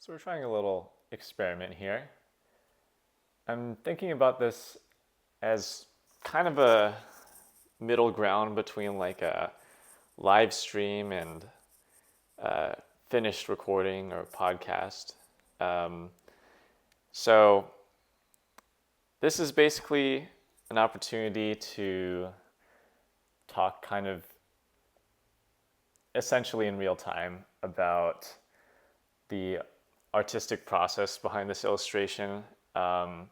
So we're trying a little experiment here. I'm thinking about this as kind of a middle ground between like a live stream and a finished recording or podcast. Um, so this is basically an opportunity to talk kind of essentially in real time about the artistic process behind this illustration. Um,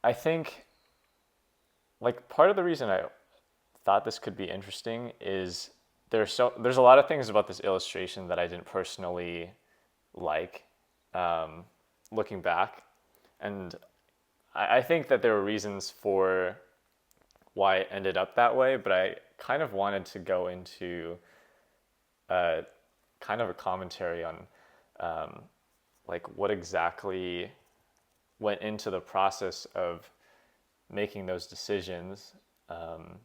I think like part of the reason I thought this could be interesting is there's a lot of things about this illustration that I didn't personally like um, looking back, and I think that there were reasons for why it ended up that way, but I kind of wanted to go into a kind of a commentary on um, like what exactly went into the process of making those decisions. Um,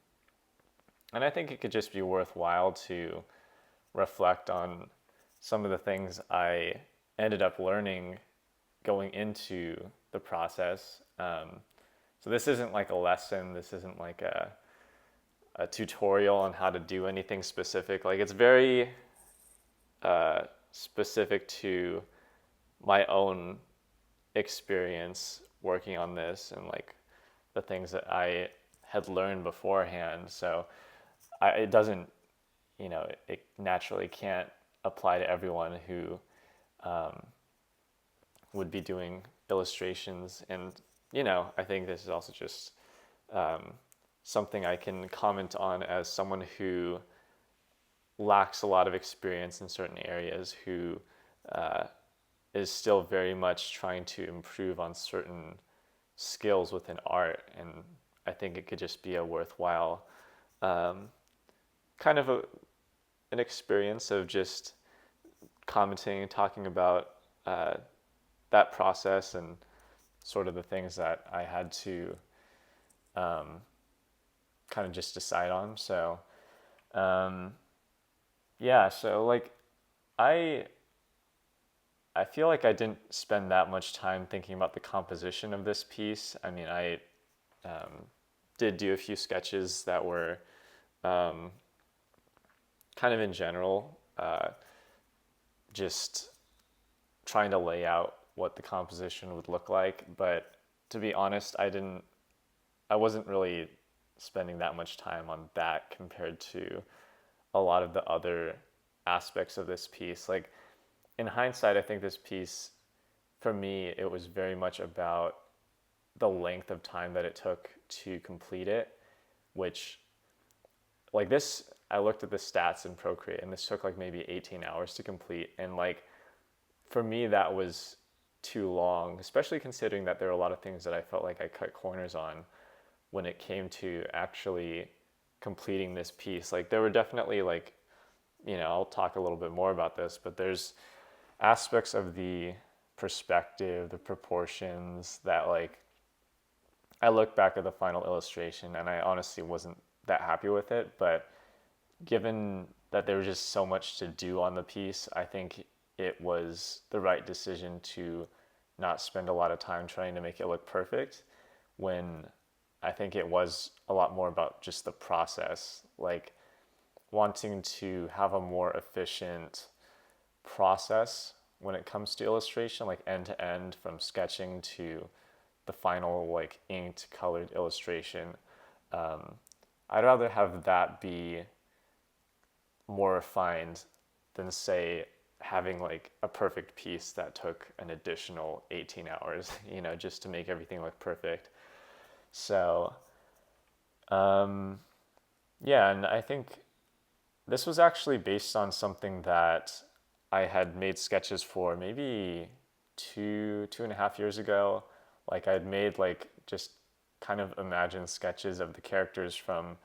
and I think it could just be worthwhile to reflect on some of the things I ended up learning going into the process. So this isn't like a lesson. This isn't like a tutorial on how to do anything specific. Like it's very specific to my own experience working on this and like the things that I had learned beforehand. So it doesn't, it naturally can't apply to everyone who would be doing illustrations. And, I think this is also just something I can comment on as someone who lacks a lot of experience in certain areas, who uh, is still very much trying to improve on certain skills within art. And I think it could just be a worthwhile um, kind of an experience of just commenting and talking about uh, that process and sort of the things that I had to um, kind of just decide on. So um, yeah, so like I I feel like I didn't spend that much time thinking about the composition of this piece. I mean, I um, did do a few sketches that were um, kind of in general, just trying to lay out what the composition would look like. But to be honest, I wasn't really spending that much time on that compared to a lot of the other aspects of this piece. Like in hindsight, I think this piece, for me, it was very much about the length of time that it took to complete it, which like this, I looked at the stats in Procreate and this took like maybe 18 hours to complete. And like for me, that was too long, especially considering that there are a lot of things that I felt like I cut corners on when it came to actually completing this piece. Like there were definitely like, I'll talk a little bit more about this, but there's aspects of the perspective, the proportions that like I look back at the final illustration and I honestly wasn't that happy with it, but given that there was just so much to do on the piece, I think it was the right decision to not spend a lot of time trying to make it look perfect when I think it was a lot more about just the process, like wanting to have a more efficient process when it comes to illustration, like end to end from sketching to the final like inked colored illustration. Um, I'd rather have that be more refined than say having like a perfect piece that took an additional 18 hours, just to make everything look perfect. So, um, yeah, and I think this was actually based on something that I had made sketches for maybe 2.5 years ago. Like I'd made like just kind of imagined sketches of the characters from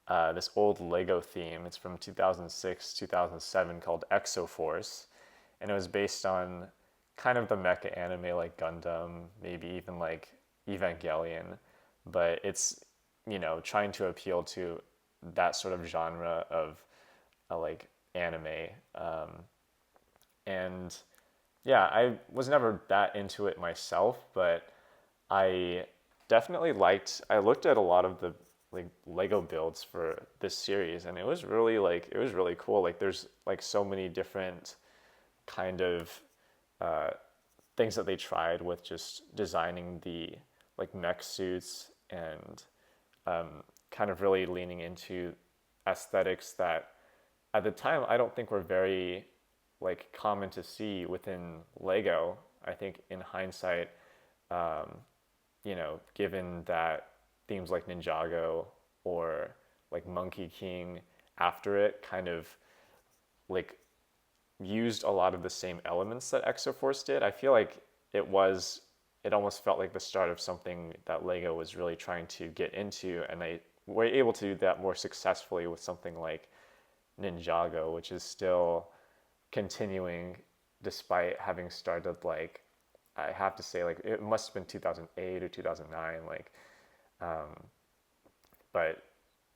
this old Lego theme. It's from 2006, 2007 called Exoforce. And it was based on kind of the mecha anime like Gundam, maybe even like Evangelion. But it's, trying to appeal to that sort of genre of like anime. And yeah, I was never that into it myself, but I definitely liked. I looked at a lot of the like Lego builds for this series, and it was really it was really cool. Like there's like so many different kind of uh, things that they tried with just designing the like mech suits and kind of really leaning into aesthetics that at the time I don't think were very like common to see within Lego. I think in hindsight, um, given that themes like Ninjago or like Monkey King after it kind of like used a lot of the same elements that Exoforce did. I feel like it almost felt like the start of something that Lego was really trying to get into, and they were able to do that more successfully with something like Ninjago, which is still continuing despite having started like I have to say like it must have been 2008 or 2009 but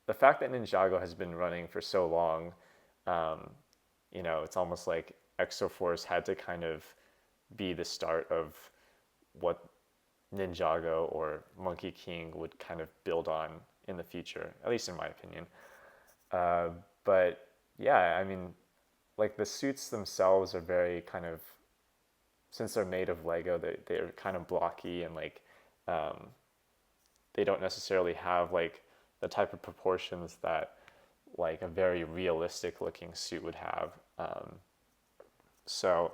the fact that Ninjago has been running for so long, um, it's almost like Exoforce had to kind of be the start of what Ninjago or Monkey King would kind of build on in the future, at least in my opinion. Uh, but yeah, I mean, like the suits themselves are very kind of, since they're made of Lego, they're kind of blocky and um, they don't necessarily have like the type of proportions that like a very realistic looking suit would have. So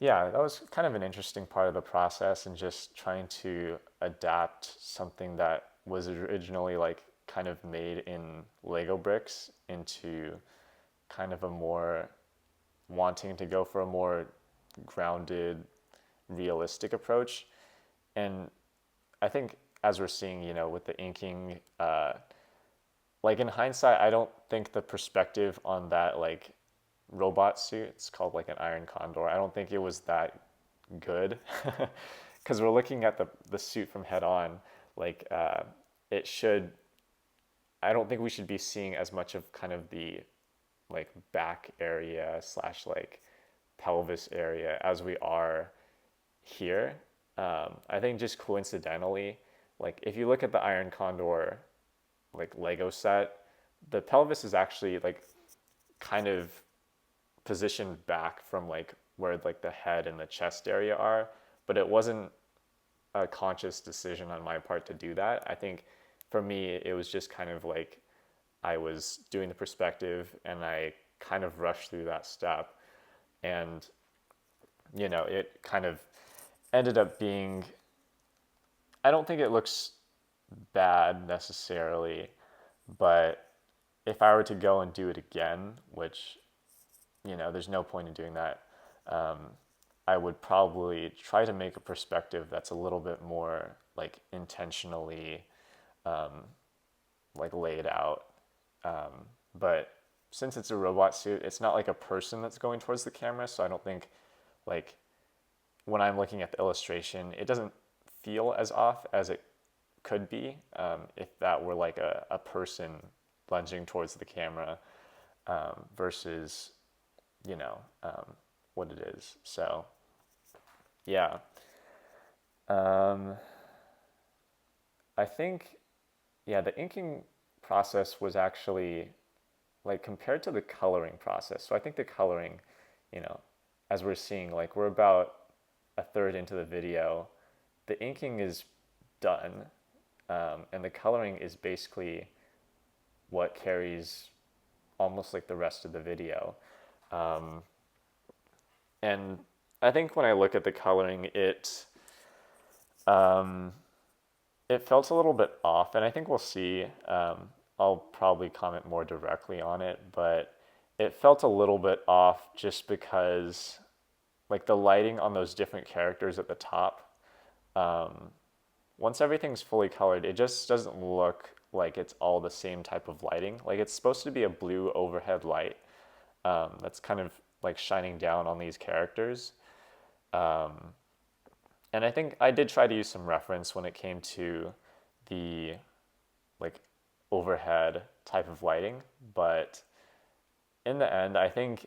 yeah, that was kind of an interesting part of the process and just trying to adapt something that was originally like kind of made in Lego bricks into kind of a more wanting to go for a more grounded, realistic approach. And I think as we're seeing, with the inking, like in hindsight, I don't think the perspective on that like robot suit, it's called like an Iron Condor, I don't think it was that good because we're looking at the suit from head on. Like it should, I don't think we should be seeing as much of kind of the like back area slash like pelvis area as we are here. I think just coincidentally, like if you look at the Iron Condor like Lego set, the pelvis is actually like kind of positioned back from like where like the head and the chest area are, but it wasn't a conscious decision on my part to do that. I think for me it was just kind of like I was doing the perspective and I kind of rushed through that step, and it kind of ended up being, I don't think it looks bad necessarily, but if I were to go and do it again, which there's no point in doing that. Um, I would probably try to make a perspective that's a little bit more like intentionally like laid out. But since it's a robot suit, it's not like a person that's going towards the camera, so I don't think like when I'm looking at the illustration, it doesn't feel as off as it could be if that were like a person lunging towards the camera versus you know, um, what it is. So, yeah. Um, I think, yeah, the inking process was actually like compared to the coloring process. So I think the coloring, you know, as we're seeing, like we're about a third into the video, the inking is done, and the coloring is basically what carries almost like the rest of the video. Um, And I think when I look at the coloring, um, it felt a little bit off, and I think we'll see. I'll probably comment more directly on it, but it felt a little bit off just because, like the lighting on those different characters at the top. Um, Once everything's fully colored, it just doesn't look like it's all the same type of lighting. Like it's supposed to be a blue overhead light that's kind of like shining down on these characters. Um, and I think I did try to use some reference when it came to the like overhead type of lighting, but in the end, I think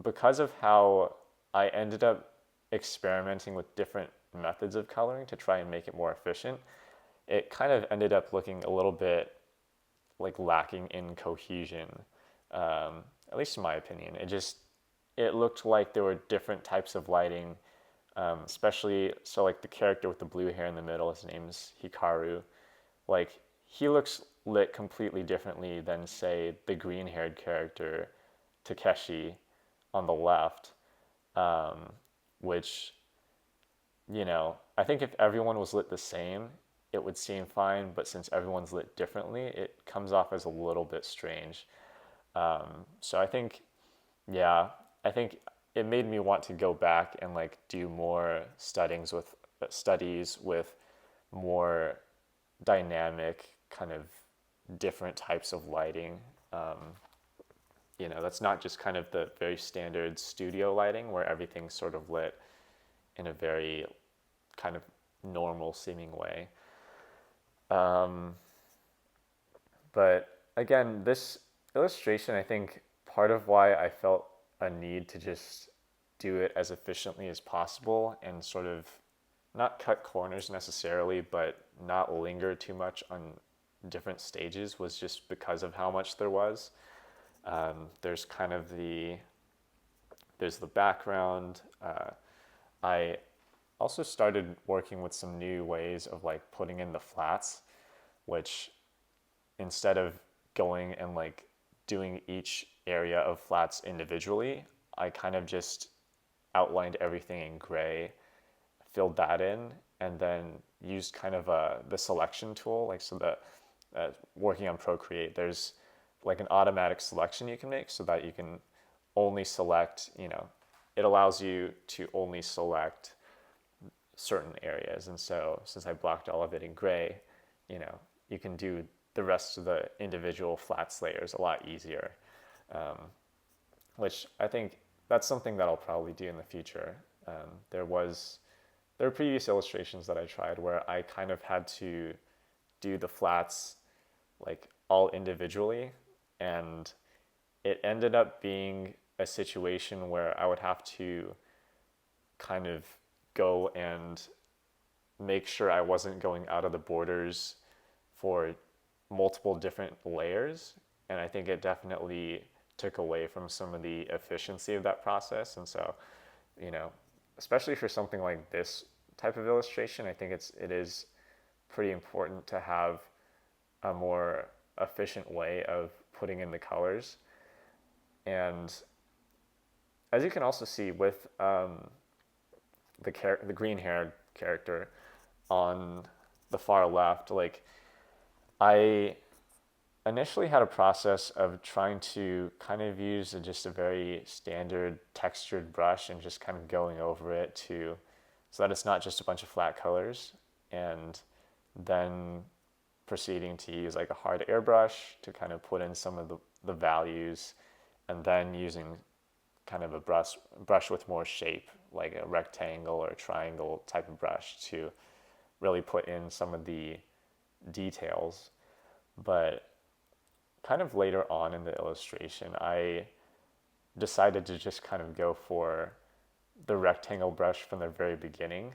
because of how I ended up experimenting with different methods of coloring to try and make it more efficient, it kind of ended up looking a little bit like lacking in cohesion, at least in my opinion. It looked like there were different types of lighting, especially so like the character with the blue hair in the middle, his name's Hikaru. Like he looks lit completely differently than say the green-haired character Takeshi on the left, which I think if everyone was lit the same, it would seem fine. But since everyone's lit differently, it comes off as a little bit strange. So I think, yeah, I think it made me want to go back and like do more studies with more dynamic kind of different types of lighting. That's not just kind of the very standard studio lighting where everything's sort of lit in a very kind of normal seeming way. But again, this illustration, I think part of why I felt a need to just do it as efficiently as possible and sort of not cut corners necessarily, but not linger too much on different stages was just because of how much there was. There's kind of there's the background. I also started working with some new ways of like putting in the flats, which instead of going and like doing each area of flats individually, I kind of just outlined everything in gray, filled that in, and then used kind of the selection tool. Like so that working on Procreate, there's like an automatic selection you can make so that you can only select, it allows you to only select certain areas. And so since I blocked all of it in gray, you can do the rest of the individual flats layers a lot easier, which I think that's something that I'll probably do in the future. There were previous illustrations that I tried where I kind of had to do the flats like all individually, and it ended up being a situation where I would have to kind of go and make sure I wasn't going out of the borders for multiple different layers. And I think it definitely took away from some of the efficiency of that process. And so, especially for something like this type of illustration, I think it is pretty important to have a more efficient way of putting in the colors. And as you can also see with the green-haired character on the far left, like I initially had a process of trying to kind of use just a very standard textured brush and just kind of going over it so that it's not just a bunch of flat colors, and then proceeding to use like a hard airbrush to kind of put in some of the values, and then using kind of a brush with more shape, like a rectangle or a triangle type of brush to really put in some of the details. But kind of later on in the illustration, I decided to just kind of go for the rectangle brush from the very beginning,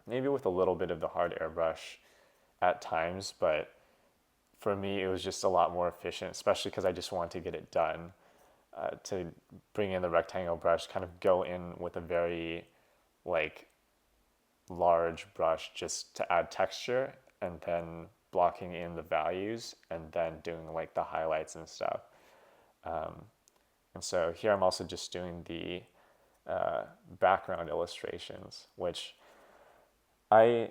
maybe with a little bit of the hard airbrush at times, but for me it was just a lot more efficient, especially because I just wanted to get it done, to bring in the rectangle brush, kind of go in with a very like large brush just to add texture, and then blocking in the values and then doing like the highlights and stuff. And so here I'm also just doing the background illustrations, which I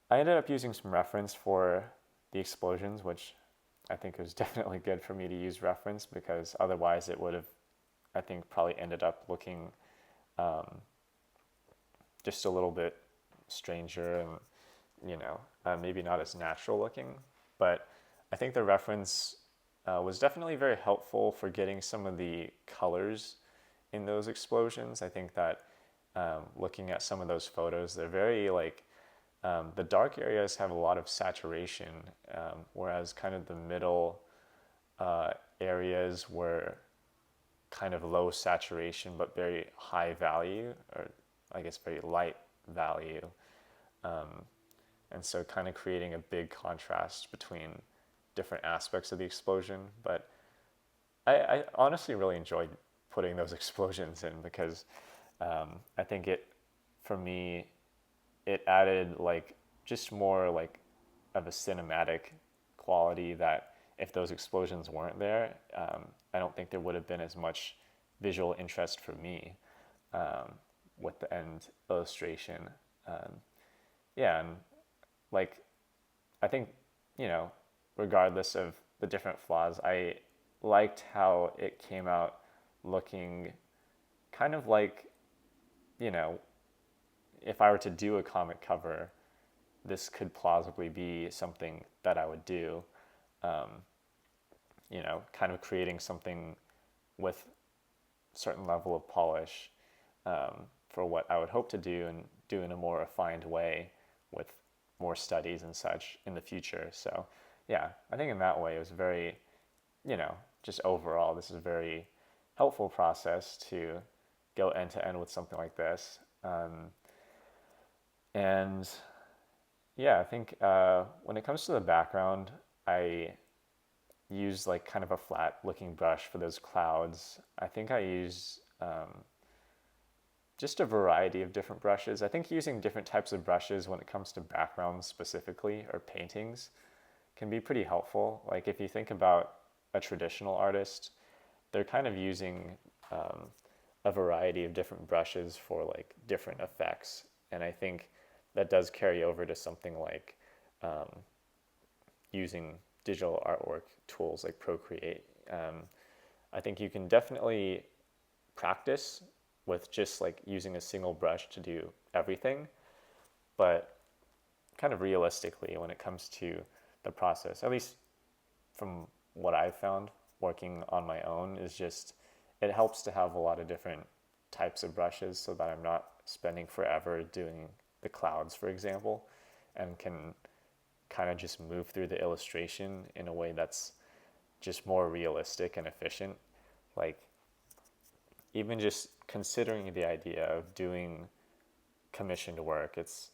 ended up using some reference for the explosions, which I think it was definitely good for me to use reference, because otherwise it would have, I think, probably ended up looking just a little bit stranger and, maybe not as natural looking. But I think the reference was definitely very helpful for getting some of the colors in those explosions. I think that looking at some of those photos, they're very like, the dark areas have a lot of saturation, whereas kind of the middle areas where kind of low saturation but very high value, or I guess very light value. Um, and so kind of creating a big contrast between different aspects of the explosion. But I honestly really enjoyed putting those explosions in because I think for me, it added like just more like of a cinematic quality that if those explosions weren't there, I don't think there would have been as much visual interest for me with the end illustration. Um, yeah, and like I think, you know, regardless of the different flaws, I liked how it came out looking kind of like, you know, if I were to do a comic cover, this could plausibly be something that I would do. Um, you know, kind of creating something with certain level of polish for what I would hope to do and do in a more refined way with more studies and such in the future. So, yeah, I think in that way it was very, you know, just overall, this is a very helpful process to go end to end with something like this. And yeah, I think when it comes to the background, I use like kind of a flat looking brush for those clouds. I think I use just a variety of different brushes. I think using different types of brushes when it comes to backgrounds specifically or paintings can be pretty helpful. Like if you think about a traditional artist, they're kind of using a variety of different brushes for like different effects. And I think that does carry over to something like using digital artwork tools like Procreate. I think you can definitely practice with just like using a single brush to do everything, but kind of realistically, when it comes to the process, at least from what I've found working on my own, is just it helps to have a lot of different types of brushes so that I'm not spending forever doing the clouds, for example, and can kind of just move through the illustration in a way that's just more realistic and efficient. Like, even just considering the idea of doing commissioned work, it's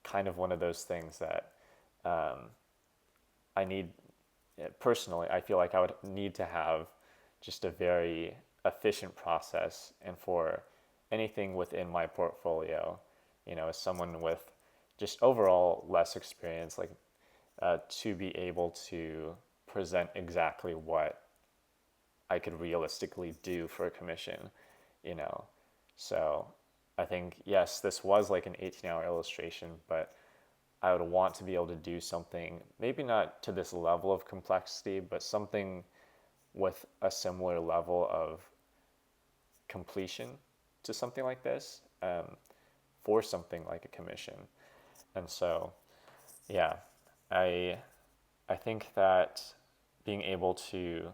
kind of one of those things that I need, personally, I feel like I would need to have just a very efficient process. And for anything within my portfolio, you know, as someone with just overall less experience, like to be able to present exactly what I could realistically do for a commission, you know. So I think, yes, this was like an 18-hour illustration, but I would want to be able to do something, maybe not to this level of complexity, but something with a similar level of completion to something like this for something like a commission. And so, yeah, I I think that being able to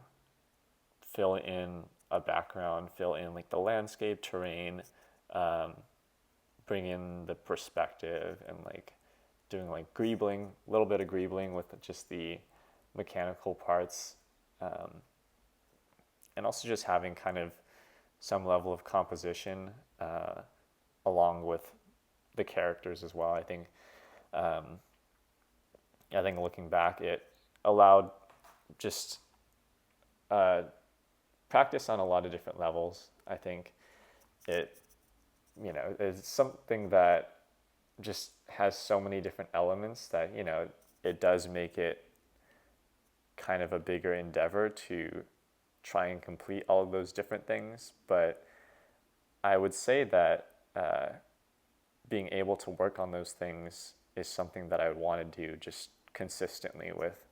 fill in a background, fill in like the landscape, terrain, um, bring in the perspective, and like doing like greebling, a little bit of greebling with just the mechanical parts, um, and also just having kind of some level of composition along with the characters as well. Um, I think looking back, it allowed just uh, practice on a lot of different levels. I think it, you know, is something that just has so many different elements that, you know, it does make it kind of a bigger endeavor to try and complete all of those different things. But I would say that being able to work on those things is something that I would want to do just consistently with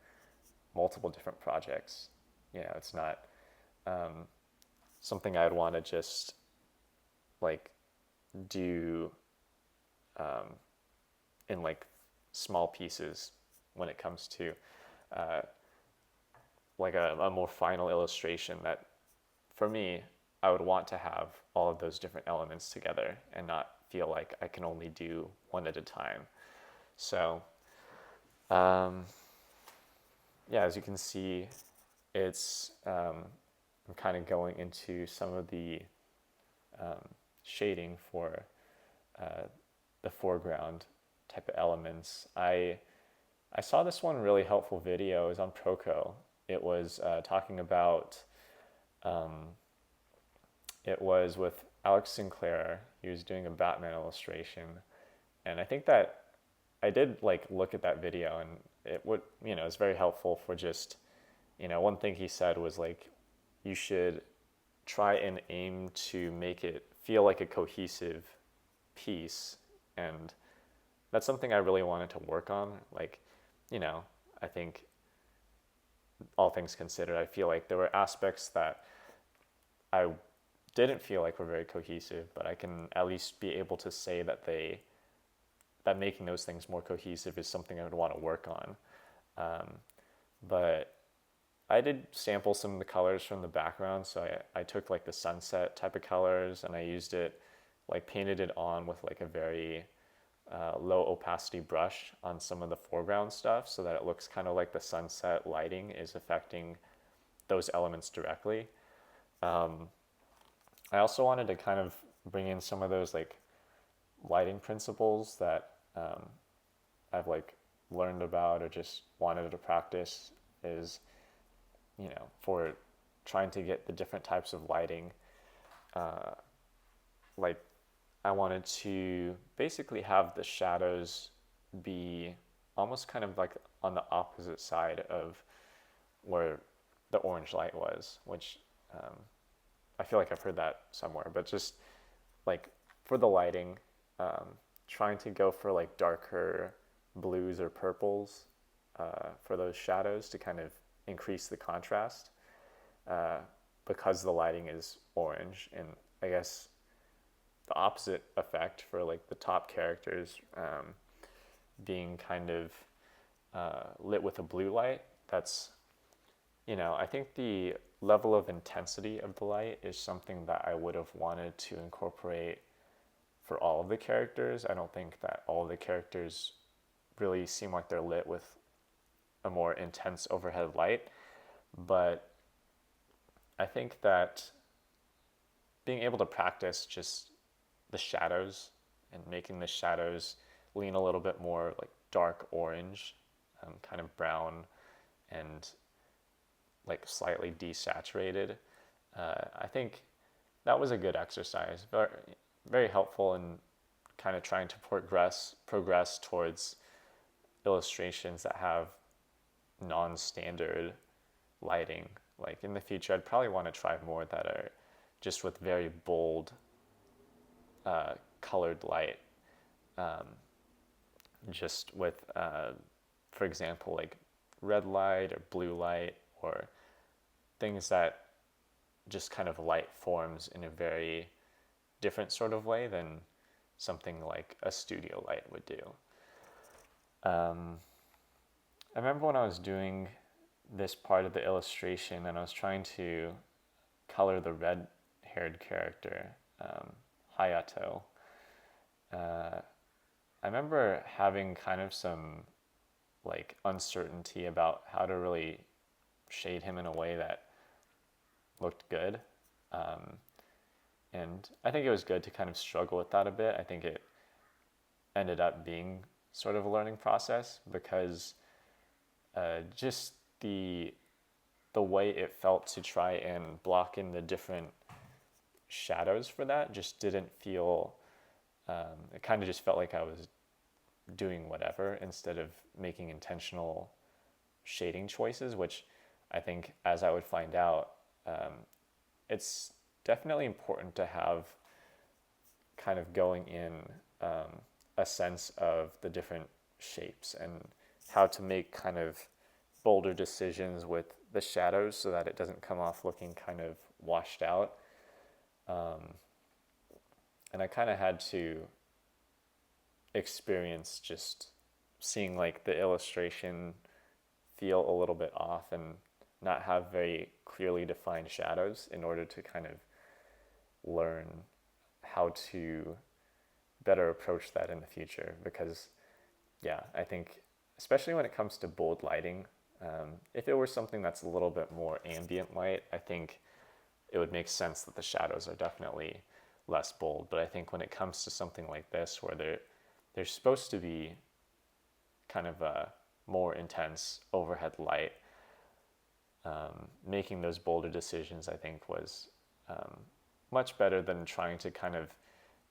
multiple different projects. You know, it's not something I would want to just like do in like small pieces when it comes to uh, like a more final illustration that for me I would want to have all of those different elements together and not feel like I can only do one at a time. So yeah, as you can see, it's I'm kind of going into some of the shading for the foreground type of elements. I saw this one really helpful video. It was on Proco. It was talking about, it was with Alex Sinclair. He was doing a Batman illustration. And I think that I did like look at that video, and it would, it's very helpful for just, one thing he said was like, you should try and aim to make it feel like a cohesive piece. And that's something I really wanted to work on. Like, I think all things considered, I feel like there were aspects that I didn't feel like were very cohesive, but I can at least be able to say that that making those things more cohesive is something I would want to work on. But I did sample some of the colors from the background. So I took like the sunset type of colors, and I used it, like painted it on with like a very low opacity brush on some of the foreground stuff, so that it looks kind of like the sunset lighting is affecting those elements directly. I also wanted to kind of bring in some of those like lighting principles that I've like learned about or just wanted to practice, is, for trying to get the different types of lighting. Like I wanted to basically have the shadows be almost kind of like on the opposite side of where the orange light was, which I feel like I've heard that somewhere, but just like for the lighting, trying to go for like darker blues or purples for those shadows to kind of increase the contrast, because the lighting is orange. And I guess the opposite effect for like the top characters being kind of lit with a blue light. That's, I think the level of intensity of the light is something that I would have wanted to incorporate for all of the characters. I don't think that all of the characters really seem like they're lit with a more intense overhead light, but I think that being able to practice just the shadows and making the shadows lean a little bit more like dark orange, kind of brown, and like slightly desaturated. I think that was a good exercise, very, very helpful in kind of trying to progress towards illustrations that have non-standard lighting. Like in the future, I'd probably want to try more that are just with very bold colored light, just with, for example, like red light or blue light, or things that just kind of light forms in a very different sort of way than something like a studio light would do. I remember when I was doing this part of the illustration and I was trying to color the red-haired character, Hayato. I remember having kind of some like uncertainty about how to really shade him in a way that looked good. And I think it was good to kind of struggle with that a bit. I think it ended up being sort of a learning process, because just the way it felt to try and block in the different shadows for that just didn't feel, it kind of just felt like I was doing whatever instead of making intentional shading choices, which I think, as I would find out, it's definitely important to have kind of going in a sense of the different shapes and how to make kind of bolder decisions with the shadows so that it doesn't come off looking kind of washed out. And I kind of had to experience just seeing like the illustration feel a little bit off and not have very clearly defined shadows in order to kind of learn how to better approach that in the future. Because yeah, I think especially when it comes to bold lighting, if it were something that's a little bit more ambient light, I think it would make sense that the shadows are definitely less bold. But I think when it comes to something like this, where they're supposed to be kind of a more intense overhead light, making those bolder decisions, I think, was much better than trying to kind of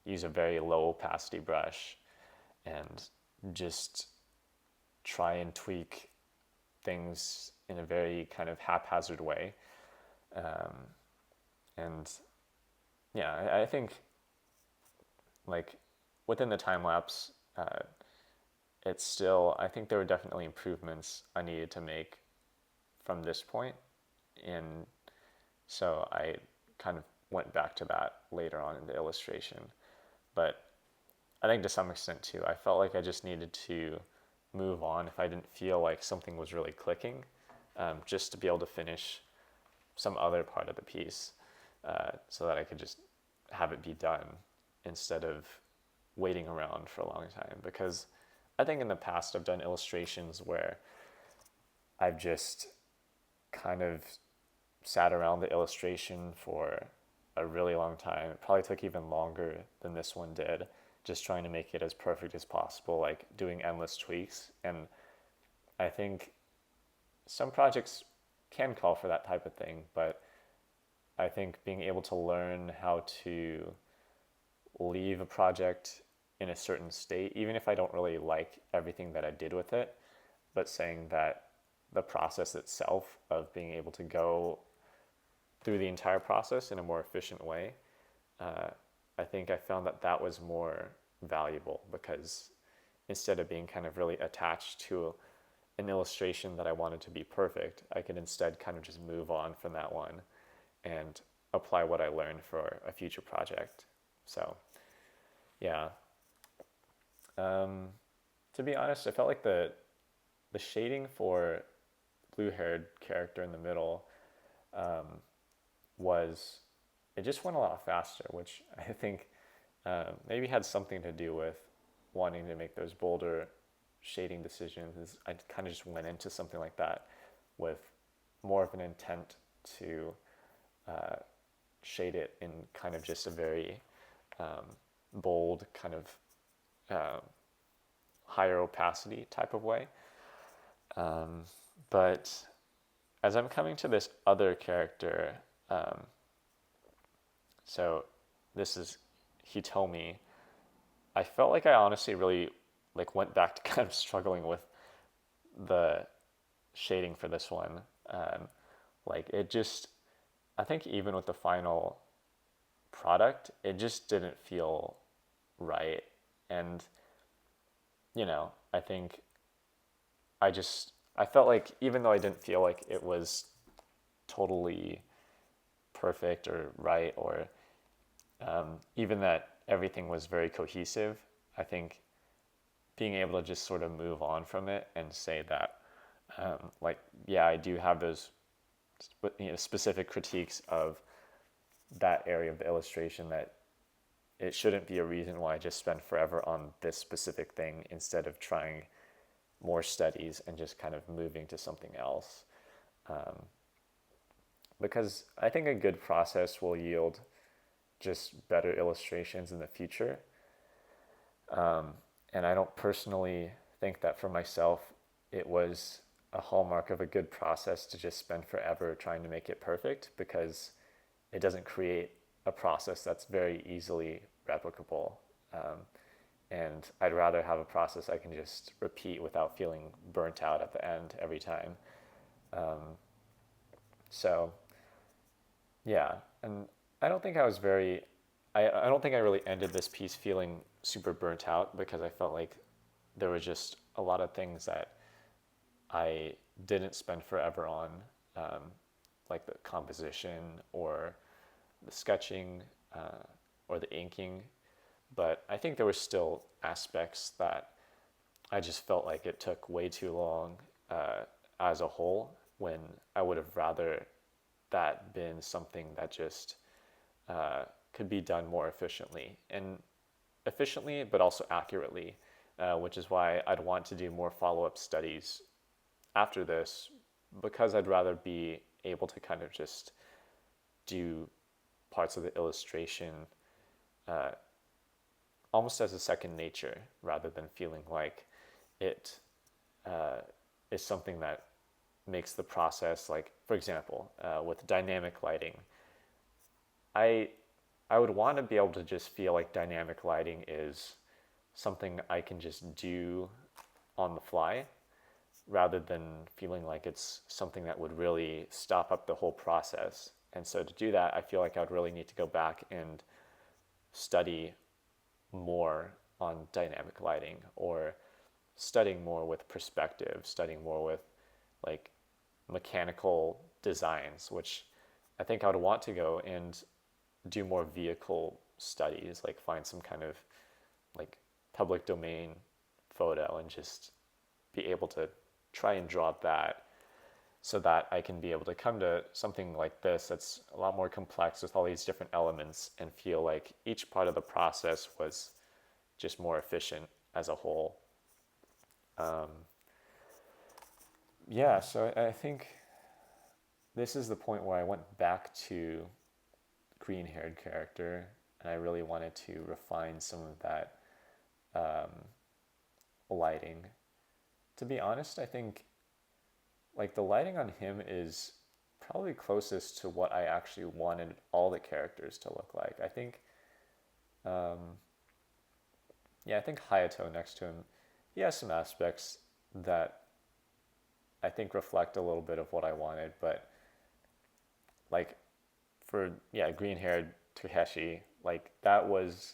use a very low opacity brush and just try and tweak things in a very kind of haphazard way. Um, and yeah, I think like within the time lapse, it's still, I think there were definitely improvements I needed to make from this point. And so I kind of went back to that later on in the illustration. But I think to some extent too, I felt like I just needed to move on if I didn't feel like something was really clicking, just to be able to finish some other part of the piece, so that I could just have it be done instead of waiting around for a long time. Because I think in the past I've done illustrations where I've just kind of sat around the illustration for a really long time. It probably took even longer than this one did, just trying to make it as perfect as possible, like doing endless tweaks. And I think some projects can call for that type of thing, but I think being able to learn how to leave a project in a certain state, even if I don't really like everything that I did with it, but saying that the process itself of being able to go through the entire process in a more efficient way, I think I found that that was more valuable, because instead of being kind of really attached to an illustration that I wanted to be perfect, I could instead kind of just move on from that one and apply what I learned for a future project. So, yeah. To be honest, I felt like the shading for blue-haired character in the middle, um, was, it just went a lot faster, which I think maybe had something to do with wanting to make those bolder shading decisions. I kind of just went into something like that with more of an intent to uh, shade it in kind of just a very bold, kind of uh, higher opacity type of way. But as I'm coming to this other character, um, so this is Hitomi, I felt like I honestly really like went back to kind of struggling with the shading for this one. Like it just, I think even with the final product, it just didn't feel right. And, I think I felt like even though I didn't feel like it was totally perfect or right, or even that everything was very cohesive, I think being able to just sort of move on from it and say that, like, yeah, I do have those specific critiques of that area of the illustration, that it shouldn't be a reason why I just spend forever on this specific thing instead of trying more studies and just kind of moving to something else. Because I think a good process will yield just better illustrations in the future. And I don't personally think that for myself, it was a hallmark of a good process to just spend forever trying to make it perfect, because it doesn't create a process that's very easily replicable. And I'd rather have a process I can just repeat without feeling burnt out at the end every time. So yeah, and I don't think I was very, I don't think I really ended this piece feeling super burnt out, because I felt like there were just a lot of things that I didn't spend forever on, like the composition or the sketching, or the inking. But I think there were still aspects that I just felt like it took way too long, as a whole, when I would have rather that been something that just could be done more efficiently, but also accurately, which is why I'd want to do more follow-up studies after this, because I'd rather be able to kind of just do parts of the illustration uh, almost as a second nature rather than feeling like it uh, is something that makes the process, like for example with dynamic lighting, I I would want to be able to just feel like dynamic lighting is something I can just do on the fly rather than feeling like it's something that would really stop up the whole process. And so to do that, I feel like I would really need to go back and study more on dynamic lighting, or studying more with perspective, studying more with like mechanical designs, which I think I would want to go and do more vehicle studies, like find some kind of like public domain photo and just be able to try and draw that, so that I can be able to come to something like this that's a lot more complex with all these different elements and feel like each part of the process was just more efficient as a whole. Um, yeah, so I think this is the point where I went back to green haired character, and I really wanted to refine some of that um, lighting. To be honest, I think like the lighting on him is probably closest to what I actually wanted all the characters to look like. I think, um, yeah, I think Hayato next to him, he has some aspects that I think reflect a little bit of what I wanted, but like for, yeah, green haired Takeshi, like that was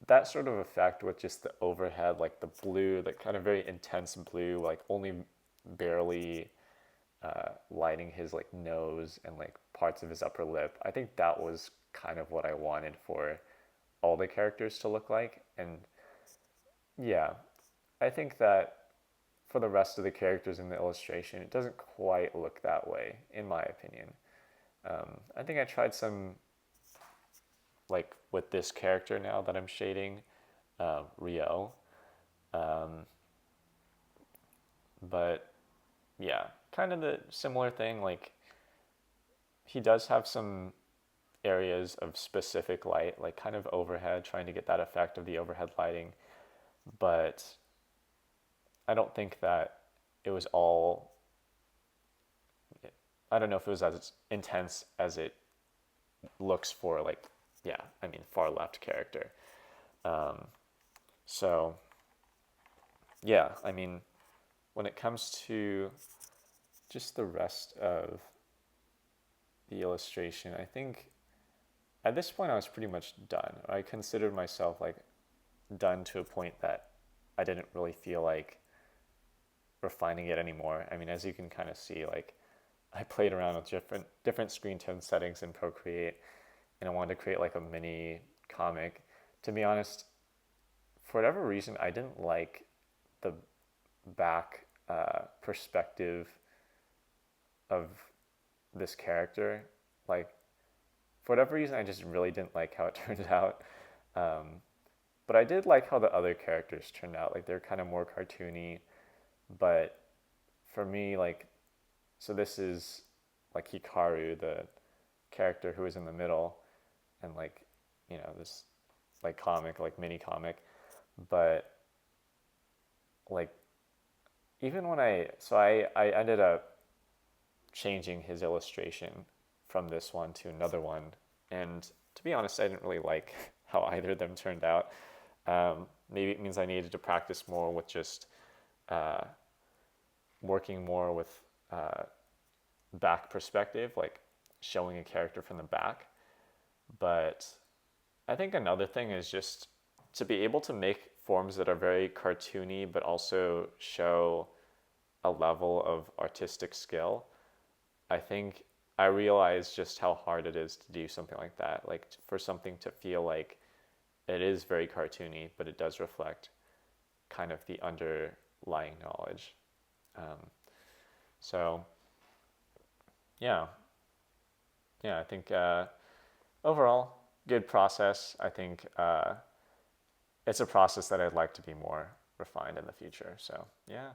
that sort of effect with just the overhead, like the blue, like kind of very intense blue, like only barely lighting his like nose and like parts of his upper lip. I think that was kind of what I wanted for all the characters to look like. And yeah, I think that for the rest of the characters in the illustration, it doesn't quite look that way, in my opinion. I think I tried some, like with this character now that I'm shading, Rio. Um, but yeah, kind of the similar thing. Like he does have some areas of specific light, like kind of overhead, trying to get that effect of the overhead lighting. But I don't think that it was all, I don't know if it was as intense as it looks for, like, yeah, I mean, far left character. Um, so, yeah, I mean, when it comes to just the rest of the illustration, I think at this point I was pretty much done. I considered myself like done to a point that I didn't really feel like refining it anymore. I mean, as you can kind of see, like I played around with different screen tone settings in Procreate, and I wanted to create like a mini comic. To be honest, for whatever reason, I didn't like the back perspective of this character. Like, for whatever reason, I just really didn't like how it turned out. Um, but I did like how the other characters turned out. Like, they're kind of more cartoony. But for me, like, so this is like Hikaru, the character who is in the middle, and like, you know, this like comic, like mini comic. But like, even when I ended up changing his illustration from this one to another one, and to be honest, I didn't really like how either of them turned out. Maybe it means I needed to practice more with just uh, working more with back perspective, like showing a character from the back. But I think another thing is just to be able to make forms that are very cartoony but also show a level of artistic skill. I think I realized just how hard it is to do something like that. Like for something to feel like it is very cartoony, but it does reflect kind of the underlying knowledge. Um, so yeah, yeah, I think overall good process. I think it's a process that I'd like to be more refined in the future. So yeah.